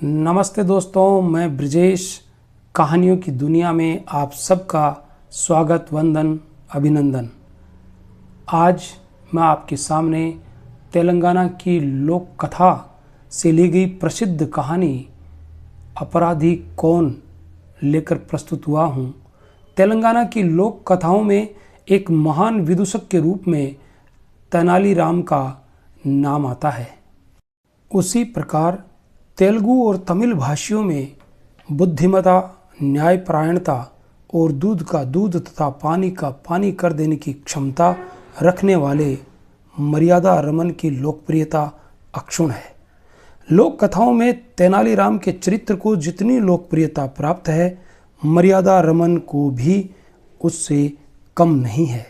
नमस्ते दोस्तों, मैं ब्रिजेश। कहानियों की दुनिया में आप सबका स्वागत, वंदन, अभिनंदन। आज मैं आपके सामने तेलंगाना की लोक कथा से ली गई प्रसिद्ध कहानी अपराधी कौन लेकर प्रस्तुत हुआ हूँ। तेलंगाना की लोक कथाओं में एक महान विदूषक के रूप में तेनालीराम का नाम आता है। उसी प्रकार तेलुगु और तमिल भाषियों में बुद्धिमता, न्यायपरायणता और दूध का दूध तथा पानी का पानी कर देने की क्षमता रखने वाले मर्यादा रमन की लोकप्रियता अक्षुण है। लोक कथाओं में तेनालीराम के चरित्र को जितनी लोकप्रियता प्राप्त है, मर्यादा रमन को भी उससे कम नहीं है।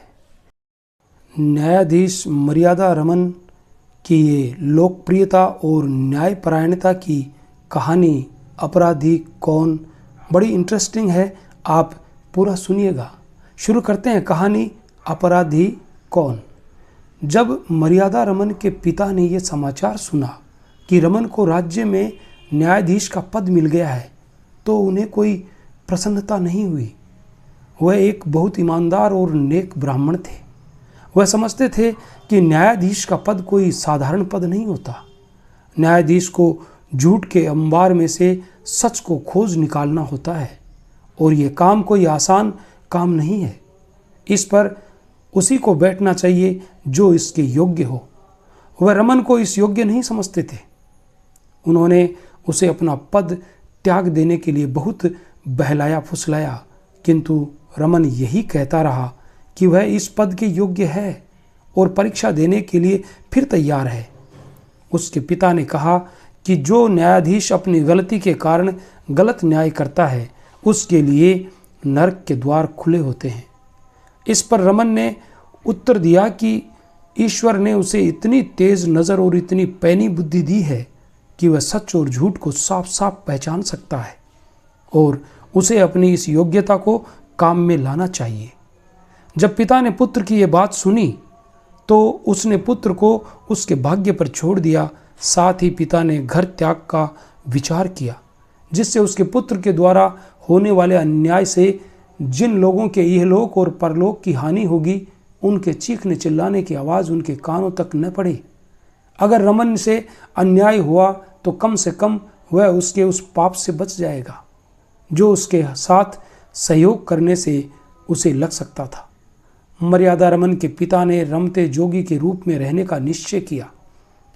न्यायाधीश मर्यादा रमन कि ये लोकप्रियता और न्यायपरायणता की कहानी अपराधी कौन बड़ी इंटरेस्टिंग है। आप पूरा सुनिएगा। शुरू करते हैं कहानी अपराधी कौन। जब मर्यादा रमन के पिता ने यह समाचार सुना कि रमन को राज्य में न्यायाधीश का पद मिल गया है, तो उन्हें कोई प्रसन्नता नहीं हुई। वह एक बहुत ईमानदार और नेक ब्राह्मण थे। वह समझते थे कि न्यायाधीश का पद कोई साधारण पद नहीं होता। न्यायाधीश को झूठ के अंबार में से सच को खोज निकालना होता है, और ये काम कोई आसान काम नहीं है। इस पर उसी को बैठना चाहिए जो इसके योग्य हो। वह रमन को इस योग्य नहीं समझते थे। उन्होंने उसे अपना पद त्याग देने के लिए बहुत बहलाया फुसलाया, किंतु रमन यही कहता रहा कि वह इस पद के योग्य है और परीक्षा देने के लिए फिर तैयार है। उसके पिता ने कहा कि जो न्यायाधीश अपनी गलती के कारण गलत न्याय करता है, उसके लिए नरक के द्वार खुले होते हैं। इस पर रमन ने उत्तर दिया कि ईश्वर ने उसे इतनी तेज नज़र और इतनी पैनी बुद्धि दी है कि वह सच और झूठ को साफ साफ पहचान सकता है, और उसे अपनी इस योग्यता को काम में लाना चाहिए। जब पिता ने पुत्र की यह बात सुनी, तो उसने पुत्र को उसके भाग्य पर छोड़ दिया। साथ ही पिता ने घर त्याग का विचार किया, जिससे उसके पुत्र के द्वारा होने वाले अन्याय से जिन लोगों के इहलोक और परलोक की हानि होगी, उनके चीखने चिल्लाने की आवाज़ उनके कानों तक न पड़े। अगर रमन से अन्याय हुआ तो कम से कम वह उसके उस पाप से बच जाएगा जो उसके साथ सहयोग करने से उसे लग सकता था। मर्यादा रमन के पिता ने रमते जोगी के रूप में रहने का निश्चय किया।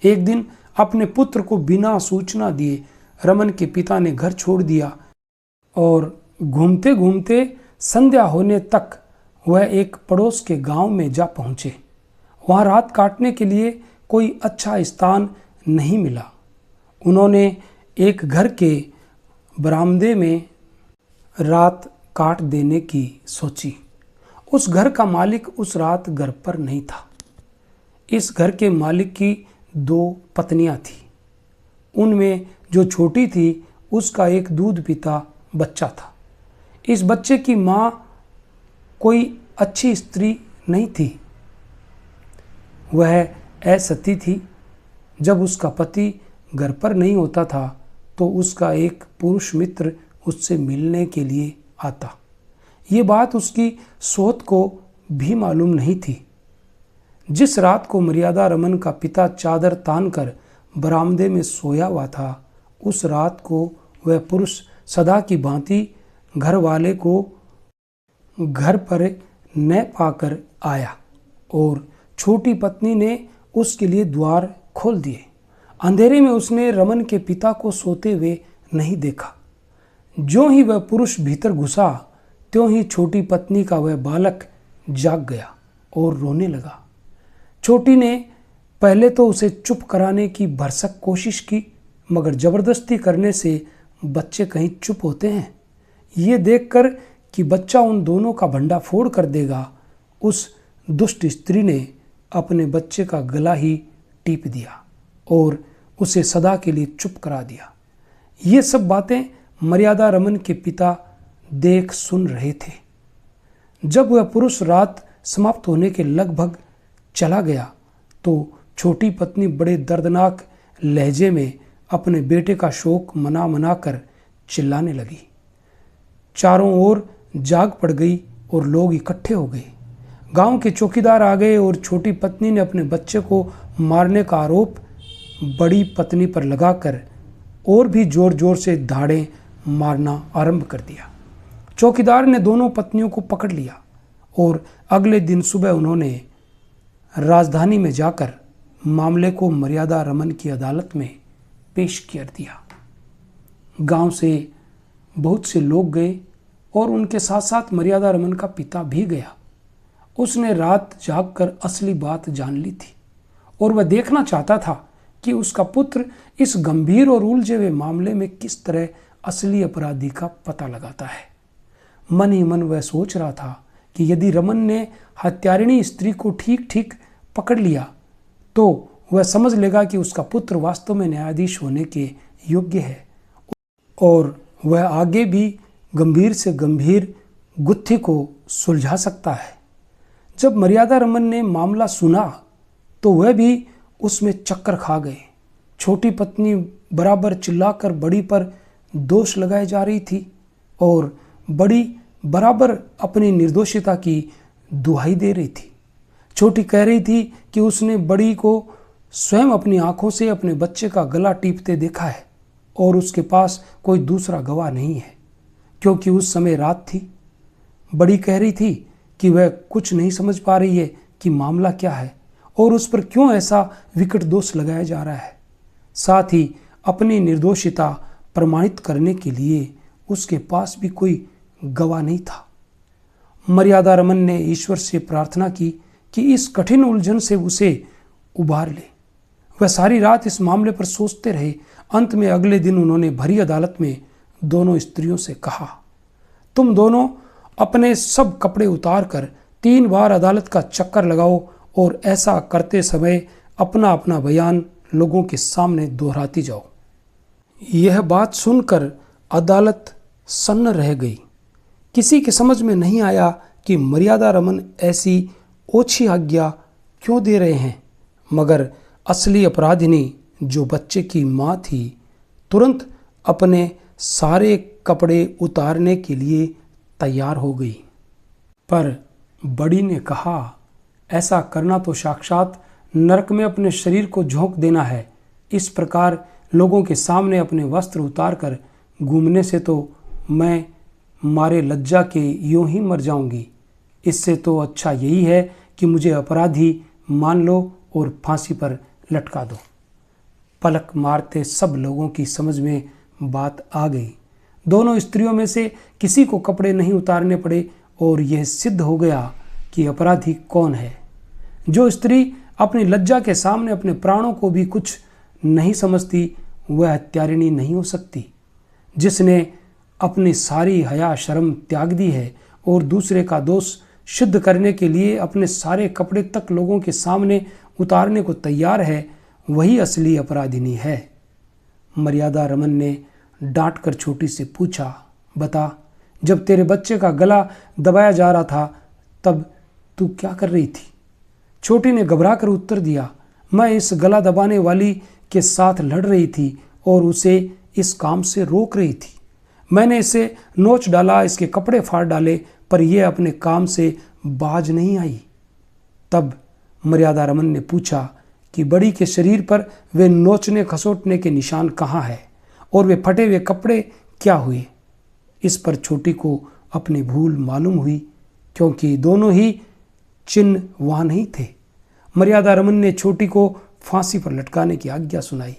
एक दिन अपने पुत्र को बिना सूचना दिए रमन के पिता ने घर छोड़ दिया, और घूमते घूमते संध्या होने तक वह एक पड़ोस के गांव में जा पहुंचे। वहां रात काटने के लिए कोई अच्छा स्थान नहीं मिला। उन्होंने एक घर के बरामदे में रात काट देने की सोची। उस घर का मालिक उस रात घर पर नहीं था। इस घर के मालिक की 2 पत्नियां थीं। उनमें जो छोटी थी, उसका एक दूध पीता बच्चा था। इस बच्चे की माँ कोई अच्छी स्त्री नहीं थी। वह असती थी। जब उसका पति घर पर नहीं होता था, तो उसका एक पुरुष मित्र उससे मिलने के लिए आता। ये बात उसकी सोत को भी मालूम नहीं थी। जिस रात को मर्यादा रमन का पिता चादर तानकर बरामदे में सोया हुआ था, उस रात को वह पुरुष सदा की भांति घर वाले को घर पर न पाकर आया, और छोटी पत्नी ने उसके लिए द्वार खोल दिए। अंधेरे में उसने रमन के पिता को सोते हुए नहीं देखा। जो ही वह पुरुष भीतर घुसा, त्यों ही छोटी पत्नी का वह बालक जाग गया और रोने लगा। छोटी ने पहले तो उसे चुप कराने की भरसक कोशिश की, मगर जबरदस्ती करने से बच्चे कहीं चुप होते हैं। ये देखकर कि बच्चा उन दोनों का भंडा फोड़ कर देगा, उस दुष्ट स्त्री ने अपने बच्चे का गला ही टीप दिया और उसे सदा के लिए चुप करा दिया। ये सब बातें मर्यादा रमन के पिता देख सुन रहे थे। जब वह पुरुष रात समाप्त होने के लगभग चला गया, तो छोटी पत्नी बड़े दर्दनाक लहजे में अपने बेटे का शोक मना मना कर चिल्लाने लगी। चारों ओर जाग पड़ गई और लोग इकट्ठे हो गए। गांव के चौकीदार आ गए और छोटी पत्नी ने अपने बच्चे को मारने का आरोप बड़ी पत्नी पर लगाकर और भी जोर जोर से धाड़े मारना आरंभ कर दिया। चौकीदार ने दोनों पत्नियों को पकड़ लिया और अगले दिन सुबह उन्होंने राजधानी में जाकर मामले को मर्यादा रमन की अदालत में पेश कर दिया। गांव से बहुत से लोग गए और उनके साथ साथ मर्यादा रमन का पिता भी गया। उसने रात जागकर असली बात जान ली थी और वह देखना चाहता था कि उसका पुत्र इस गंभीर और उलझे हुए मामले में किस तरह असली अपराधी का पता लगाता है। मन ही मन वह सोच रहा था कि यदि रमन ने हत्यारिणी स्त्री को ठीक ठीक पकड़ लिया तो वह समझ लेगा कि उसका पुत्र वास्तव में न्यायाधीश होने के योग्य है और वह आगे भी गंभीर से गंभीर गुत्थी को सुलझा सकता है। जब मर्यादा रमन ने मामला सुना तो वह भी उसमें चक्कर खा गए। छोटी पत्नी बराबर चिल्लाकर बड़ी पर दोष लगाए जा रही थी और बड़ी बराबर अपनी निर्दोषिता की दुहाई दे रही थी। छोटी कह रही थी कि उसने बड़ी को स्वयं अपनी आंखों से अपने बच्चे का गला टीपते देखा है और उसके पास कोई दूसरा गवाह नहीं है क्योंकि उस समय रात थी। बड़ी कह रही थी कि वह कुछ नहीं समझ पा रही है कि मामला क्या है और उस पर क्यों ऐसा विकट दोष लगाया जा रहा है। साथ ही अपनी निर्दोषिता प्रमाणित करने के लिए उसके पास भी कोई गवाह नहीं था। मर्यादा रमन ने ईश्वर से प्रार्थना की कि इस कठिन उलझन से उसे उबार ले। वह सारी रात इस मामले पर सोचते रहे। अंत में अगले दिन उन्होंने भरी अदालत में दोनों स्त्रियों से कहा, तुम दोनों अपने सब कपड़े उतार कर 3 बार अदालत का चक्कर लगाओ और ऐसा करते समय अपना अपना बयान लोगों के सामने दोहराती जाओ। यह बात सुनकर अदालत सन्न रह गई। किसी के समझ में नहीं आया कि मर्यादा रमन ऐसी ओछी आज्ञा क्यों दे रहे हैं, मगर असली अपराधिनी जो बच्चे की माँ थी तुरंत अपने सारे कपड़े उतारने के लिए तैयार हो गई। पर बड़ी ने कहा, ऐसा करना तो साक्षात नरक में अपने शरीर को झोंक देना है। इस प्रकार लोगों के सामने अपने वस्त्र उतार कर घूमने से तो मैं मारे लज्जा के यूं ही मर जाऊंगी। इससे तो अच्छा यही है कि मुझे अपराधी मान लो और फांसी पर लटका दो। पलक मारते सब लोगों की समझ में बात आ गई। दोनों स्त्रियों में से किसी को कपड़े नहीं उतारने पड़े और यह सिद्ध हो गया कि अपराधी कौन है। जो स्त्री अपनी लज्जा के सामने अपने प्राणों को भी कुछ नहीं समझती वह हत्यारिणी नहीं हो सकती। जिसने अपनी सारी हया शर्म त्याग दी है और दूसरे का दोष सिद्ध करने के लिए अपने सारे कपड़े तक लोगों के सामने उतारने को तैयार है, वही असली अपराधिनी है। मर्यादा रमन ने डांट कर छोटी से पूछा, बता, जब तेरे बच्चे का गला दबाया जा रहा था तब तू क्या कर रही थी? छोटी ने घबरा कर उत्तर दिया, मैं इस गला दबाने वाली के साथ लड़ रही थी और उसे इस काम से रोक रही थी। मैंने इसे नोच डाला, इसके कपड़े फाड़ डाले, पर यह अपने काम से बाज नहीं आई। तब मर्यादा रमन ने पूछा कि बड़ी के शरीर पर वे नोचने खसोटने के निशान कहाँ है और वे फटे हुए कपड़े क्या हुए? इस पर छोटी को अपनी भूल मालूम हुई क्योंकि दोनों ही चिन्ह वहाँ नहीं थे। मर्यादा रमन ने छोटी को फांसी पर लटकाने की आज्ञा सुनाई।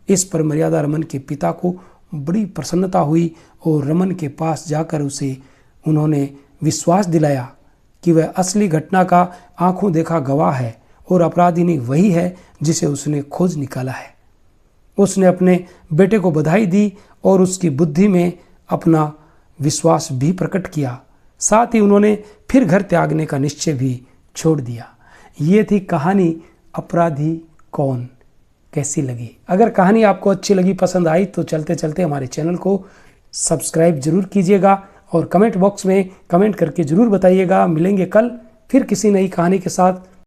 इस पर मर्यादा रमन के पिता को बड़ी प्रसन्नता हुई और रमन के पास जाकर उसे उन्होंने विश्वास दिलाया कि वह असली घटना का आंखों देखा गवाह है और अपराधिनी वही है जिसे उसने खोज निकाला है। उसने अपने बेटे को बधाई दी और उसकी बुद्धि में अपना विश्वास भी प्रकट किया। साथ ही उन्होंने फिर घर त्यागने का निश्चय भी छोड़ दिया। ये थी कहानी अपराधी कौन। कैसी लगी? अगर कहानी आपको अच्छी लगी, पसंद आई तो चलते चलते हमारे चैनल को सब्सक्राइब जरूर कीजिएगा और कमेंट बॉक्स में कमेंट करके जरूर बताइएगा। मिलेंगे कल फिर किसी नई कहानी के साथ।